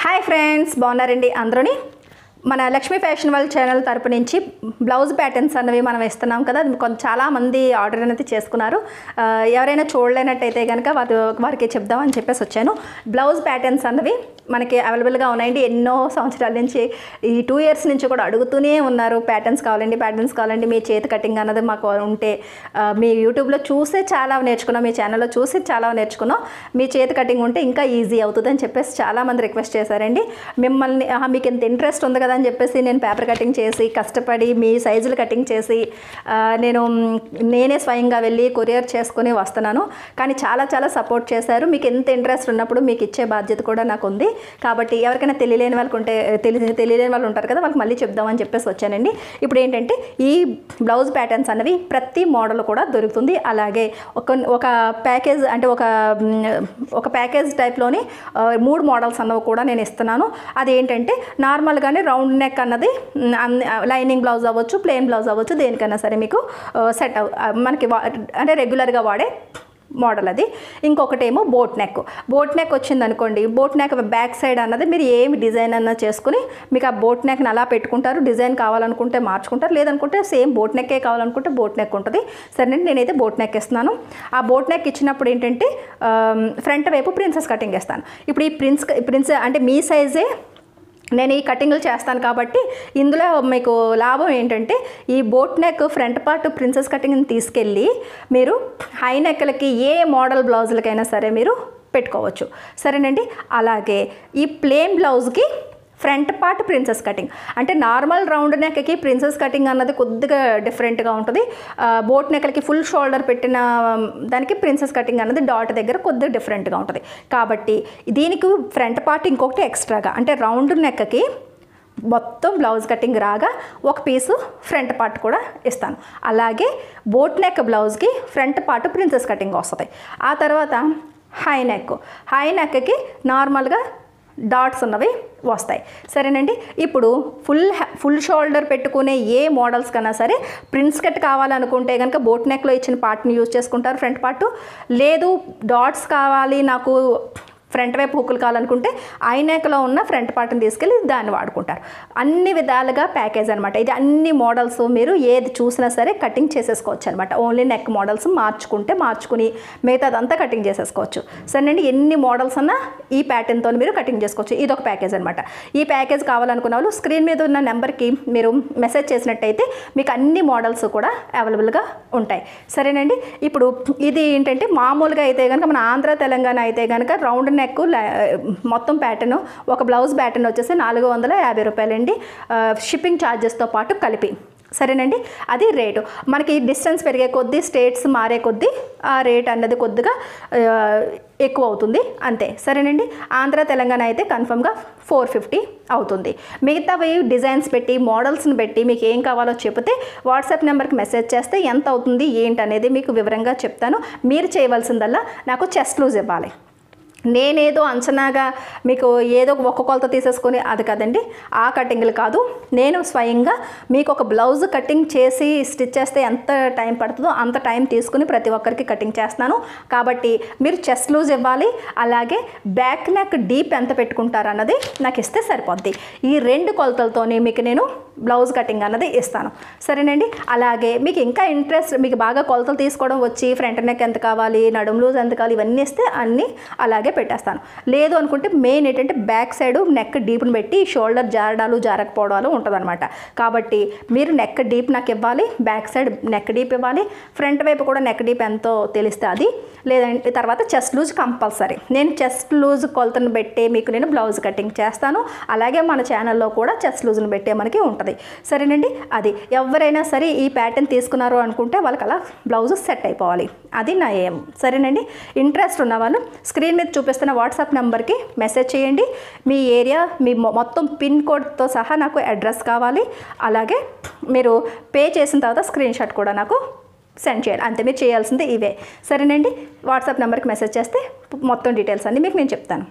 Hi friends, బాగున్నారండి అందరూని. మన Lakshmi fashion world channel తరపు నుంచి బ్లౌజ్ ప్యాటర్న్స్ అన్నవి మనం ఇస్తున్నాం కదా. చాలామంది ఆర్డర్ అనేది చేసుకున్నారు. ఎవరైనా చూడలేనట్టయితే కనుక వారికి చెప్దామని చెప్పేసి వచ్చాను. బ్లౌజ్ ప్యాటర్న్స్ అన్నవి మనకి అవైలబుల్గా ఉన్నాయండి. ఎన్నో సంవత్సరాల నుంచి, ఈ 2 years నుంచి కూడా అడుగుతూనే ఉన్నారు. ప్యాటర్న్స్ కావాలండి, మీ చేతి కటింగ్ అన్నది మాకు ఉంటే. మీ యూట్యూబ్లో చూసే చాలా నేర్చుకున్నాం, మీ ఛానల్లో చూసి చాలా నేర్చుకున్నాం. మీ చేతి కటింగ్ ఉంటే ఇంకా ఈజీ అవుతుందని చెప్పేసి చాలామంది రిక్వెస్ట్ చేశారండి. మిమ్మల్ని మీకు ఎంత ఇంట్రెస్ట్ ఉంది కదా అని చెప్పేసి నేను పేపర్ కటింగ్ చేసి కష్టపడి మీ సైజులు కటింగ్ చేసి నేనే స్వయంగా వెళ్ళి కొరియర్ చేసుకుని వస్తున్నాను. కానీ చాలా సపోర్ట్ చేశారు. మీకు ఎంత ఇంట్రెస్ట్ ఉన్నప్పుడు మీకు ఇచ్చే బాధ్యత కూడా నాకు ఉంది. కాబట్టి ఎవరికైనా తెలియలేని వాళ్ళు ఉంటారు కదా, వాళ్ళకి మళ్ళీ చెప్దామని చెప్పేసి వచ్చానండి. ఇప్పుడు ఏంటంటే ఈ బ్లౌజ్ ప్యాటర్న్స్ అన్నవి ప్రతి మోడల్ కూడా దొరుకుతుంది. అలాగే ఒక ప్యాకేజ్ అంటే ఒక ప్యాకేజ్ టైప్లోని 3 మోడల్స్ అన్నవి కూడా నేను ఇస్తున్నాను. అదేంటంటే నార్మల్గానే రౌండ్ నెక్ అన్నది లైనింగ్ బ్లౌజ్ అవ్వచ్చు, ప్లెయిన్ బ్లౌజ్ అవ్వచ్చు, దేనికైనా సరే మీకు సెట్ మనకి అంటే రెగ్యులర్గా వాడే మోడల్ అది. ఇంకొకటేమో బోట్ నెక్ వచ్చింది అనుకోండి. బోట్ నెక్ బ్యాక్ సైడ్ అన్నది మీరు ఏమి డిజైన్ అన్న చేసుకుని మీకు ఆ బోట్ నెక్ని అలా పెట్టుకుంటారు. డిజైన్ కావాలనుకుంటే మార్చుకుంటారు, లేదనుకుంటే సేమ్ బోట్ నెక్కే కావాలనుకుంటే బోట్ నెక్ ఉంటుంది. సరేనండి, నేనైతే బోట్ నెక్ ఇస్తున్నాను. ఆ బోట్ నెక్ ఇచ్చినప్పుడు ఏంటంటే ఫ్రంట్ వైపు ప్రిన్సెస్ కటింగ్ ఇస్తాను. ఇప్పుడు ఈ ప్రిన్స్ అంటే మీ సైజే నేను ఈ కటింగ్లు చేస్తాను కాబట్టి ఇందులో మీకు లాభం ఏంటంటే ఈ boat neck front part princess కటింగ్ని తీసుకెళ్ళి మీరు హై నెక్లకి ఏ మోడల్ బ్లౌజులకైనా సరే మీరు పెట్టుకోవచ్చు. సరేనండి. అలాగే ఈ ప్లెయిన్ బ్లౌజ్కి ఫ్రంట్ పార్ట్ ప్రిన్సెస్ కటింగ్ అంటే నార్మల్ రౌండ్ నెక్కి ప్రిన్సెస్ కటింగ్ అన్నది కొద్దిగా డిఫరెంట్గా ఉంటుంది. బోట్ నెక్లకి ఫుల్ షోల్డర్ పెట్టిన దానికి ప్రిన్సెస్ కటింగ్ అన్నది డాట్ దగ్గర కొద్దిగా డిఫరెంట్గా ఉంటుంది. కాబట్టి దీనికి ఫ్రంట్ పార్ట్ ఇంకొకటి ఎక్స్ట్రాగా అంటే రౌండ్ నెక్కి మొత్తం బ్లౌజ్ కటింగ్ రాగా ఒక పీసు ఫ్రంట్ పార్ట్ కూడా ఇస్తాను. అలాగే బోట్ నెక్ బ్లౌజ్కి ఫ్రంట్ పార్ట్ ప్రిన్సెస్ కటింగ్ వస్తుంది. ఆ తర్వాత హై నెక్కి నార్మల్గా డాట్స్ ఉన్నవి వస్తాయి. సరేనండి. ఇప్పుడు ఫుల్ షోల్డర్ పెట్టుకునే ఏ మోడల్స్ కన్నా సరే ప్రిన్స్ కట్ కావాలనుకుంటే కనుక బోట్ నెక్లో ఇచ్చిన పార్ట్ని యూజ్ చేసుకుంటారు ఫ్రంట్ పార్ట్. లేదు డాట్స్ కావాలి నాకు ఫ్రంట్ వైపు హుక్కులు కావాలనుకుంటే ఐ నెక్లో ఉన్న ఫ్రంట్ పార్ట్ని తీసుకెళ్ళి దాన్ని వాడుకుంటారు. అన్ని విధాలుగా ప్యాకేజ్ అనమాట ఇది. అన్ని మోడల్స్ మీరు ఏది చూసినా సరే కటింగ్ చేసేసుకోవచ్చు అనమాట. ఓన్లీ నెక్ మోడల్స్ మార్చుకుని మిగతాదంతా కటింగ్ చేసేసుకోవచ్చు. సరేనండి. ఎన్ని మోడల్స్ అన్నా ఈ ప్యాటర్న్తో మీరు కటింగ్ చేసుకోవచ్చు. ఇది ఒక ప్యాకేజ్ అనమాట. ఈ ప్యాకేజ్ కావాలనుకున్న వాళ్ళు స్క్రీన్ మీద ఉన్న నెంబర్కి మీరు మెసేజ్ చేసినట్టయితే మీకు అన్ని మోడల్స్ కూడా అవైలబుల్గా ఉంటాయి. సరేనండి. ఇప్పుడు ఇది ఏంటంటే మామూలుగా అయితే కనుక మన ఆంధ్ర తెలంగాణ అయితే కనుక రౌండ్ నెక్ మొత్తం ప్యాటర్న్ ఒక బ్లౌజ్ ప్యాటర్న్ వచ్చేసి 450 రూపాయలండి, షిప్పింగ్ ఛార్జెస్తో పాటు కలిపి. సరేనండి. అది రేటు. మనకి డిస్టెన్స్ పెరిగే కొద్దీ, స్టేట్స్ మారే కొద్దీ ఆ రేట్ అన్నది కొద్దిగా ఎక్కువ అవుతుంది అంతే. సరేనండి. ఆంధ్ర తెలంగాణ అయితే కన్ఫర్మ్గా 450 అవుతుంది. మిగతావి డిజైన్స్ పెట్టి మోడల్స్ని పెట్టి మీకు ఏం కావాలో చెప్తే వాట్సాప్ నెంబర్కి మెసేజ్ చేస్తే ఎంత అవుతుంది ఏంటి అనేది మీకు వివరంగా చెప్తాను. మీరు చేయవలసిందల్లా నాకు చెస్ట్ లూజ్ ఇవ్వాలి. నేనేదో అంచనాగా మీకు ఏదో ఒక కొలత తీసేసుకొని అది కదండి, ఆ కటింగ్లు కాదు. నేను స్వయంగా మీకు ఒక బ్లౌజ్ కటింగ్ చేసి స్టిచ్ చేస్తే ఎంత టైం పడుతుందో అంత టైం తీసుకుని ప్రతి ఒక్కరికి కటింగ్ చేస్తున్నాను. కాబట్టి మీరు చెస్ట్ లూజ్ ఇవ్వాలి. అలాగే బ్యాక్ నెక్ డీప్ ఎంత పెట్టుకుంటారు అన్నది నాకు ఇస్తే సరిపోద్ది. ఈ 2 కొలతలతోనే మీకు నేను బ్లౌజ్ కటింగ్ అన్నది ఇస్తాను. సరేనండి. అలాగే మీకు ఇంకా ఇంట్రెస్ట్, మీకు బాగా కొలతలు తీసుకోవడం వచ్చి ఫ్రంట్ నెక్ ఎంత కావాలి, నడుం లూజ్ ఎంత కావాలి, ఇవన్నీ ఇస్తే అన్నీ అలాగే పెట్టేస్తాను. లేదు అనుకుంటే మెయిన్ ఏంటంటే బ్యాక్ సైడ్ నెక్ డీప్ని పెట్టి షోల్డర్ జారకపోవడాలు ఉంటుందన్నమాట. కాబట్టి మీరు నెక్ డీప్ నాకు ఇవ్వాలి, బ్యాక్ సైడ్ నెక్ డీప్ ఇవ్వాలి, ఫ్రంట్ వైపు కూడా నెక్ డీప్ ఎంతో తెలిస్తే అది. లేదంటే తర్వాత చెస్ట్ లూజ్ కంపల్సరీ. నేను చెస్ట్ లూజ్ కొలతను పెట్టే మీకు నేను బ్లౌజ్ కటింగ్ చేస్తాను. అలాగే మన ఛానల్లో కూడా చెస్ట్ లూజ్ని పెట్టే మనకి ఉంటుంది. సరేనండి. అది ఎవరైనా సరే ఈ ప్యాటర్న్ తీసుకున్నారు అనుకుంటే వాళ్ళకి అలా బ్లౌజ్ సెట్ అయిపోవాలి. అది నా ఏం. సరేనండి. ఇంట్రెస్ట్ ఉన్న వాళ్ళు స్క్రీన్ మీద చూపిస్తున్న వాట్సాప్ నెంబర్కి మెసేజ్ చేయండి. మీ ఏరియా, మీ మొత్తం పిన్ కోడ్తో సహా నాకు అడ్రస్ కావాలి. అలాగే మీరు పే చేసిన తర్వాత స్క్రీన్ షాట్ కూడా నాకు సెండ్ చేయాలి. అంతే, మీరు చేయాల్సింది ఇవే. సరేనండి. వాట్సాప్ నెంబర్కి మెసేజ్ చేస్తే మొత్తం డీటెయిల్స్ అన్నీ మీకు నేను చెప్తాను.